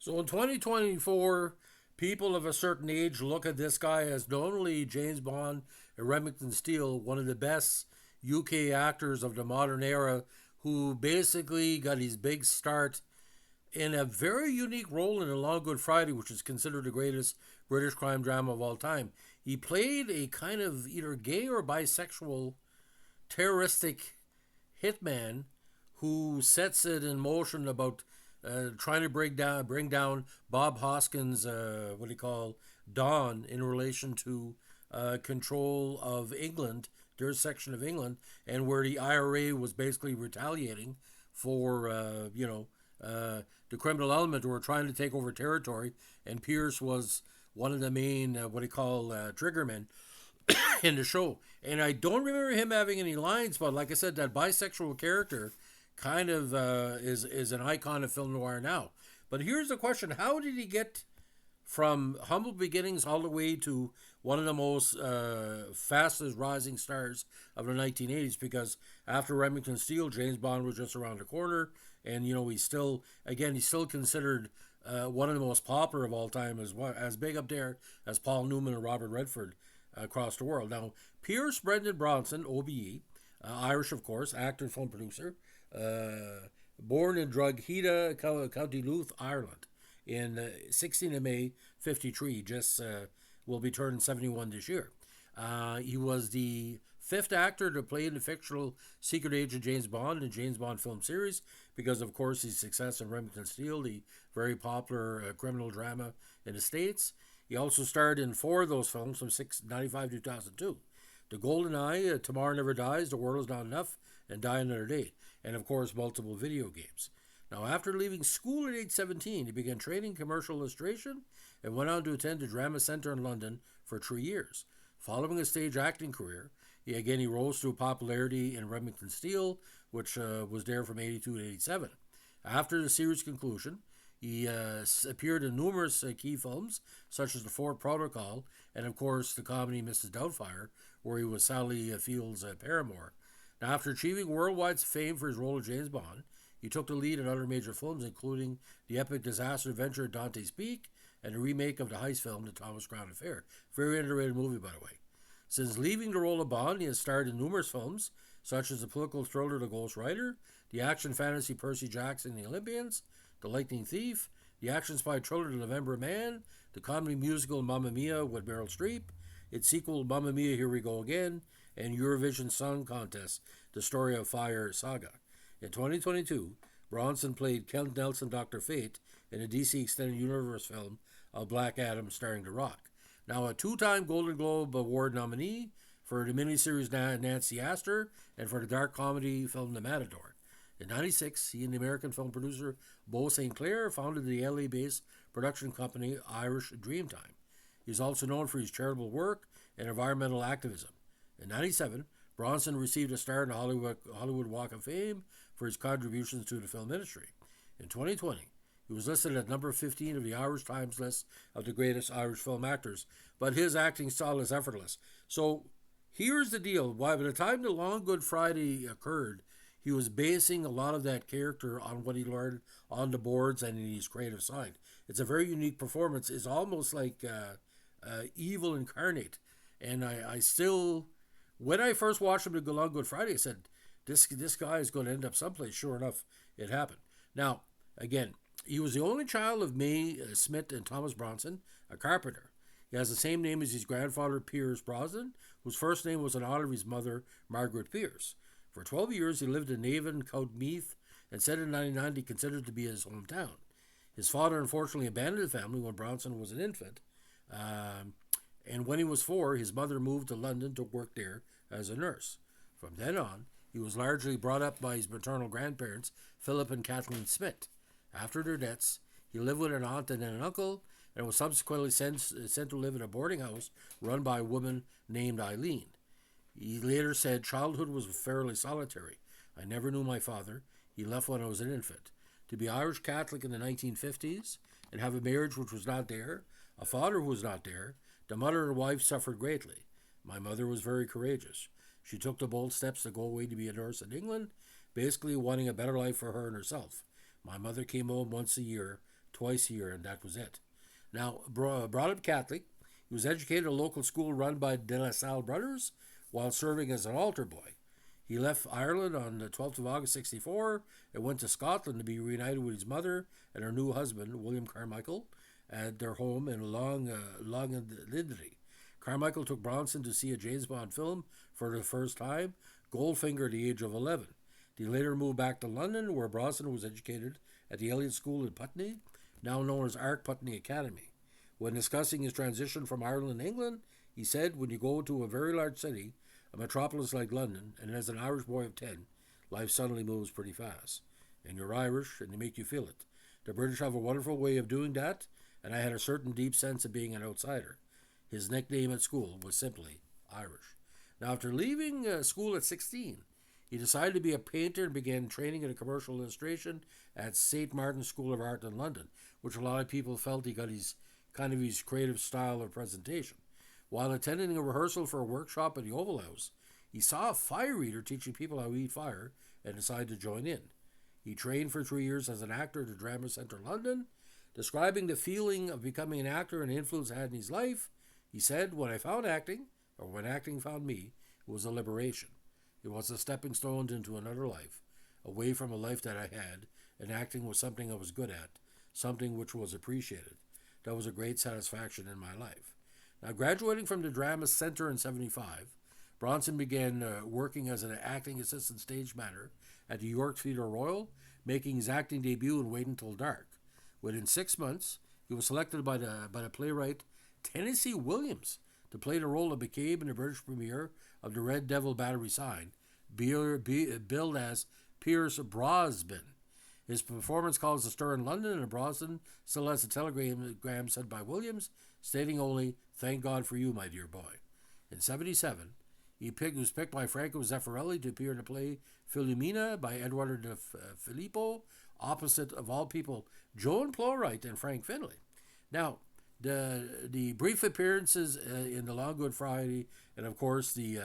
So in 2024, people of a certain age look at this guy as not only James Bond and Remington Steele, one of the best UK actors of the modern era, who basically got his big start in a very unique role in A Long Good Friday, which is considered the greatest British crime drama of all time. He played a kind of either gay or bisexual terroristic hitman who sets it in motion about trying to bring down Bob Hoskins, what do you call Don, in relation to control of England, their section of England, and where the IRA was basically retaliating for the criminal element who were trying to take over territory, and Pierce was one of the main what do you call triggermen in the show. And I don't remember him having any lines, but like I said, that bisexual character kind of is an icon of film noir now. But here's the question: how did he get from humble beginnings all the way to one of the most fastest rising stars of the 1980s? Because after Remington Steele, James Bond was just around the corner, and he's still considered one of the most popular of all time, as big up there as Paul Newman and Robert Redford across the world. Now, Pierce Brendan Bronsan, OBE, Irish of course, actor, film producer, born in Drogheda, County Louth, Ireland, in 16 of May 53. Just will be turning 71 this year. He was the fifth actor to play in the fictional secret agent James Bond and James Bond film series, because of course his success in Remington Steele, the very popular criminal drama in the States. He also starred in four of those films from 1995 to 2002. The Golden Eye, Tomorrow Never Dies, The World Is Not Enough, and Die Another Day, and of course multiple video games. Now, after leaving school at age 17, he began training commercial illustration and went on to attend the Drama Centre in London for 3 years. Following a stage acting career, he rose to popularity in Remington Steele, which was there from 82 to 87. After the series' conclusion, he appeared in numerous key films, such as The Ford Protocol, and of course the comedy Mrs. Doubtfire, where he was Sally Field's paramour. Now, after achieving worldwide fame for his role of James Bond, he took the lead in other major films, including the epic disaster adventure at Dante's Peak and the remake of the heist film, The Thomas Crown Affair. Very underrated movie, by the way. Since leaving the role of Bond, he has starred in numerous films, such as the political thriller The Ghost Rider, the action fantasy Percy Jackson and the Olympians, The Lightning Thief, the action spy thriller The November Man, the comedy musical Mamma Mia with Meryl Streep, its sequel Mamma Mia Here We Go Again, and Eurovision Song Contest, The Story of Fire Saga. In 2022, Bronson played Kent Nelson Dr. Fate in a DC Extended Universe film of Black Adam starring The Rock. Now, a two-time Golden Globe Award nominee for the miniseries Nancy Astor and for the dark comedy film The Matador. In 1996, he and the American film producer Beau St. Clair founded the LA-based production company Irish Dreamtime. He is also known for his charitable work and environmental activism. In 1997, Bronson received a star in the Hollywood Walk of Fame for his contributions to the film industry. In 2020, he was listed at number 15 of the Irish Times list of the greatest Irish film actors, but his acting style is effortless. So here's the deal. By the time The Long Good Friday occurred, he was basing a lot of that character on what he learned on the boards and in his creative side. It's a very unique performance. It's almost like evil incarnate. And I still, when I first watched him to Go On Good Friday, I said, this guy is going to end up someplace. Sure enough, it happened. Now, again, he was the only child of May Smith and Thomas Bronson, a carpenter. He has the same name as his grandfather, Pierce Brosnan, whose first name was in honor of his mother, Margaret Pierce. For 12 years, he lived in Navan, County Meath, and said in 1999 he considered it to be his hometown. His father unfortunately abandoned the family when Bronson was an infant. And when he was 4, his mother moved to London to work there as a nurse. From then on, he was largely brought up by his maternal grandparents, Philip and Kathleen Smith. After their deaths, he lived with an aunt and an uncle, and was subsequently sent to live in a boarding house run by a woman named Eileen. He later said, "Childhood was fairly solitary. I never knew my father. He left when I was an infant. To be Irish Catholic in the 1950s and have a marriage which was not there, a father who was not there, the mother and wife suffered greatly. My mother was very courageous. She took the bold steps to go away to be a nurse in England, basically wanting a better life for her and herself. My mother came home once a year twice a year, and that was it. Now, brought up Catholic, he was educated at a local school run by De La Salle brothers while serving as an altar boy. He left Ireland on the 12th of August 64 and went to Scotland to be reunited with his mother and her new husband, William Carmichael, at their home in Londonderry. Carmichael took Bronsan to see a James Bond film for the first time, Goldfinger, at the age of 11. They later moved back to London, where Bronsan was educated at the Elliott School in Putney, now known as Ark Putney Academy. When discussing his transition from Ireland to England, he said, "When you go to a very large city, a metropolis like London, and as an Irish boy of 10, life suddenly moves pretty fast. And you're Irish, and they make you feel it. The British have a wonderful way of doing that, and I had a certain deep sense of being an outsider." His nickname at school was simply Irish. Now, after leaving school at 16, he decided to be a painter and began training in commercial illustration at St. Martin's School of Art in London, which a lot of people felt he got his creative style of presentation. While attending a rehearsal for a workshop at the Oval House, he saw a fire eater teaching people how to eat fire and decided to join in. He trained for 3 years as an actor at the Drama Centre London. Describing the feeling of becoming an actor and the influence it had in his life, he said, "When I found acting, or when acting found me, it was a liberation. It was a stepping stone into another life, away from a life that I had, and acting was something I was good at, something which was appreciated. That was a great satisfaction in my life." Now, graduating from the Drama Centre in 75, Bronsan began working as an acting assistant stage manager at the York Theatre Royal, making his acting debut in Wait Until Dark. Within 6 months, he was selected by the playwright Tennessee Williams to play the role of McCabe in the British premiere of the Red Devil Battery Sign, billed as Pierce Brosnan. His performance caused a stir in London, and Bronsan still has a telegram sent by Williams stating only, "Thank God for you, my dear boy." In 77, he was picked by Franco Zeffirelli to appear in the play Filomena by Eduardo de Filippo, opposite, of all people, Joan Plowright and Frank Finlay. Now, the brief appearances in The Long Good Friday, and of course the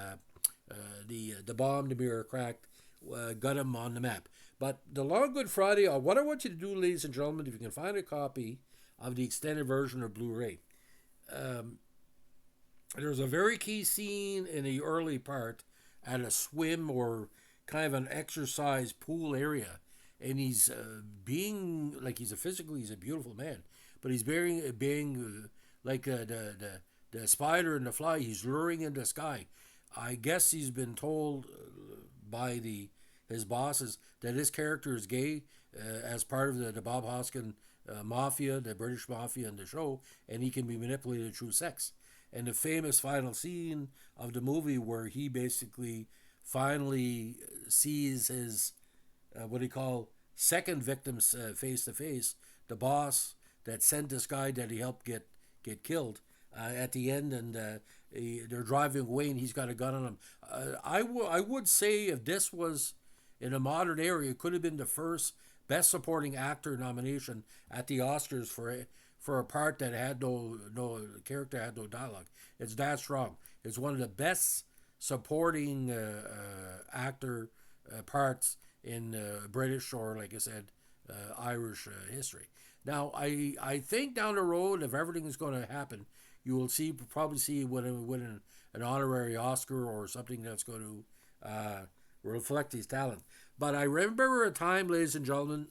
bomb the mirror cracked, got him on the map. But The Long Good Friday, what I want you to do, ladies and gentlemen, if you can find a copy of the extended version of Blu-ray, there's a very key scene in the early part at a swim or kind of an exercise pool area, and he's being like he's a beautiful man, but he's being like the spider and the fly. He's luring in the sky. I guess he's been told by his bosses that his character is gay as part of the Bob Hoskins mafia, the British mafia in the show, and he can be manipulated through sex. And the famous final scene of the movie where he basically finally sees his what do you call second victims face to face, the boss that sent this guy that he helped get killed at the end, and they're driving away and he's got a gun on him. I would say if this was in a modern era, it could have been the first Best Supporting Actor nomination at the Oscars for a part that had no character, had no dialogue. It's that strong. It's one of the best supporting actor parts in British or, like I said, Irish history. Now, I think down the road, if everything is going to happen, you will probably see win an honorary Oscar or something that's going to reflect his talent. But I remember a time, ladies and gentlemen,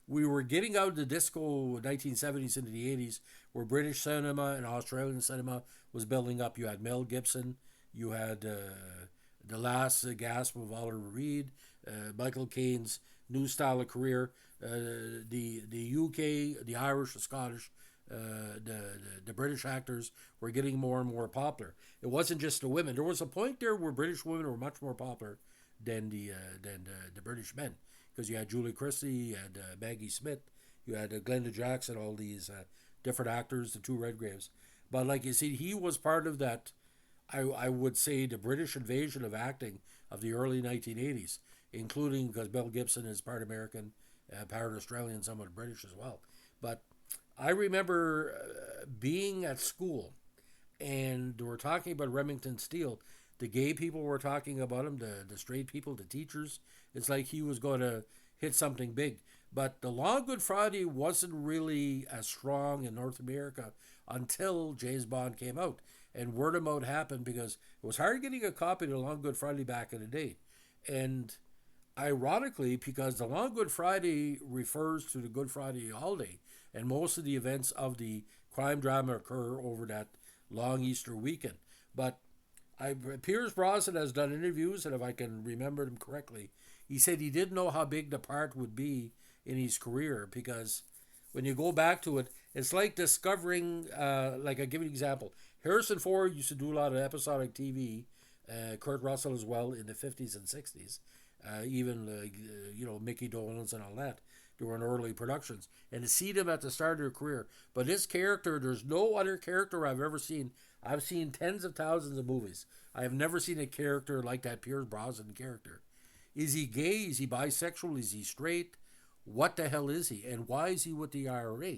we were getting out of the disco 1970s into the 80s, where British cinema and Australian cinema was building up. You had Mel Gibson, you had the last gasp of Oliver Reed, Michael Caine's new style of career, the UK, the Irish, the Scottish, the British actors were getting more and more popular. It wasn't just the women. There was a point there where British women were much more popular than the British men, because you had Julie Christie, you had Maggie Smith, you had Glenda Jackson, all these different actors, the two Redgraves. But like you see, he was part of that, I would say, the British invasion of acting of the early 1980s, including because Mel Gibson is part American, part Australian, somewhat British as well. But I remember being at school, and they were talking about Remington Steele. The gay people were talking about him, the straight people, the teachers. It's like he was going to hit something big. But the Long Good Friday wasn't really as strong in North America until James Bond came out. And word of mouth happened because it was hard getting a copy of the Long Good Friday back in the day. And ironically, because the Long Good Friday refers to the Good Friday holiday, and most of the events of the crime drama occur over that long Easter weekend. But Pierce Brosnan has done interviews, and if I can remember them correctly, he said he didn't know how big the part would be in his career because when you go back to it, it's like discovering, like I give you an example. Harrison Ford used to do a lot of episodic TV, Kurt Russell as well in the 50s and 60s, even, Mickey Dolenz and all that. They were in early productions. And to see them at the start of their career. But this character, there's no other character I've ever seen. I've seen tens of thousands of movies. I have never seen a character like that Pierce Brosnan character. Is he gay? Is he bisexual? Is he straight? What the hell is he? And why is he with the IRA?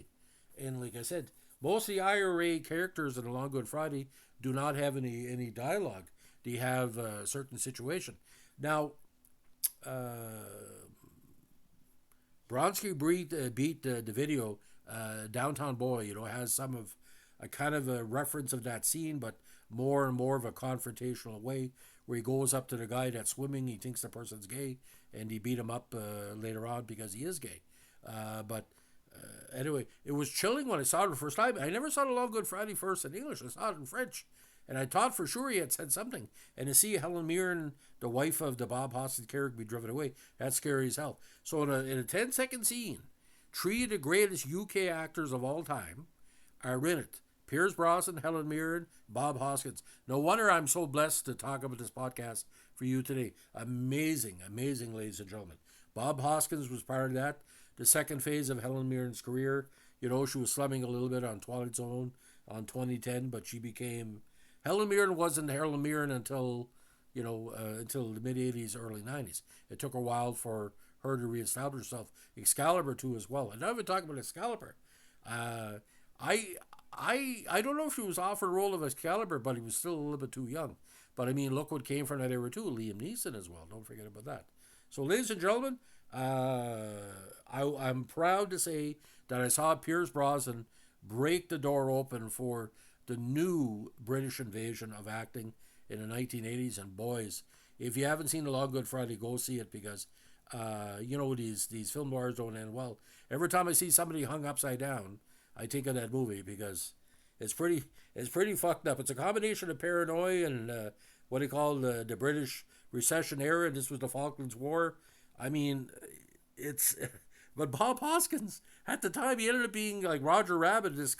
And like I said, most of the IRA characters in A Long Good Friday do not have any dialogue. They have a certain situation. Now, Bronsky beat the video, Downtown Boy, has some of a kind of a reference of that scene, but more and more of a confrontational way where he goes up to the guy that's swimming, he thinks the person's gay, and he beat him up later on because he is gay. But anyway, it was chilling when I saw it the first time. I never saw The Long Good Friday first in English. I saw it in French. And I thought for sure he had said something. And to see Helen Mirren, the wife of the Bob Hoskins character, be driven away, that's scary as hell. So in a 10-second scene, three of the greatest UK actors of all time are in it. Pierce Brosnan, Helen Mirren, Bob Hoskins. No wonder I'm so blessed to talk about this podcast for you today. Amazing, amazing, ladies and gentlemen. Bob Hoskins was part of that. The second phase of Helen Mirren's career. She was slumming a little bit on Twilight Zone on 2010, but she became... Helen Mirren wasn't Helen Mirren until the mid-'80s, early 90s. It took a while for her to reestablish herself. Excalibur too as well. And now we're talking about Excalibur. I don't know if she was offered a role of Excalibur, but he was still a little bit too young. But I mean, look what came from that era too. Liam Neeson as well. Don't forget about that. So, ladies and gentlemen, I'm proud to say that I saw Pierce Brosnan break the door open for the new British invasion of acting in the 1980s. And boys, if you haven't seen The Long Good Friday, go see it because, these film noirs don't end well. Every time I see somebody hung upside down, I think of that movie because it's pretty fucked up. It's a combination of paranoia and what they call the British recession era. And this was the Falklands War. I mean, but Bob Hoskins at the time he ended up being like Roger Rabbit, this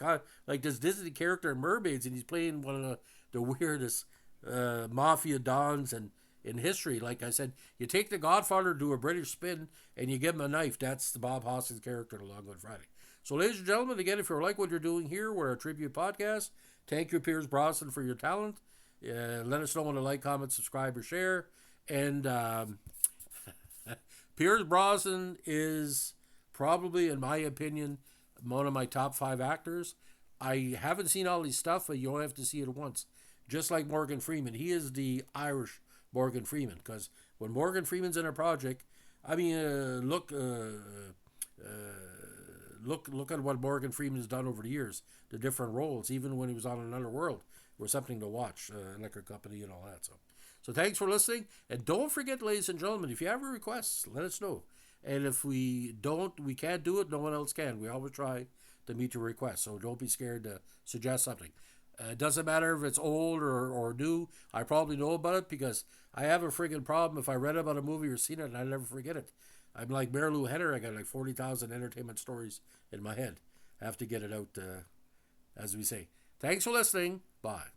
Disney character in Mermaids, and he's playing one of the weirdest mafia dons in history. Like I said, you take the Godfather, do a British spin, and you give him a knife. That's the Bob Hoskins character in A Long Good Friday. So, ladies and gentlemen, again, if you like what you're doing here, we're a tribute podcast. Thank you, Pierce Brosnan, for your talent. Let us know when to like, comment, subscribe, or share. And Pierce Brosnan is probably, in my opinion, one of my top 5 actors. I haven't seen all his stuff, but you only have to see it once. Just like Morgan Freeman. He is the Irish Morgan Freeman. Because when Morgan Freeman's in a project, I mean, look at what Morgan Freeman's done over the years. The different roles, even when he was on Another World, were something to watch. Electric Company and all that. So thanks for listening. And don't forget, ladies and gentlemen, if you have a request, let us know. And if we can't do it, no one else can. We always try to meet your request. So don't be scared to suggest something. It doesn't matter if it's old or new. I probably know about it because I have a friggin' problem. If I read about a movie or seen it, I never forget it. I'm like Mary Lou Henner. I got like 40,000 entertainment stories in my head. I have to get it out, as we say. Thanks for listening. Bye.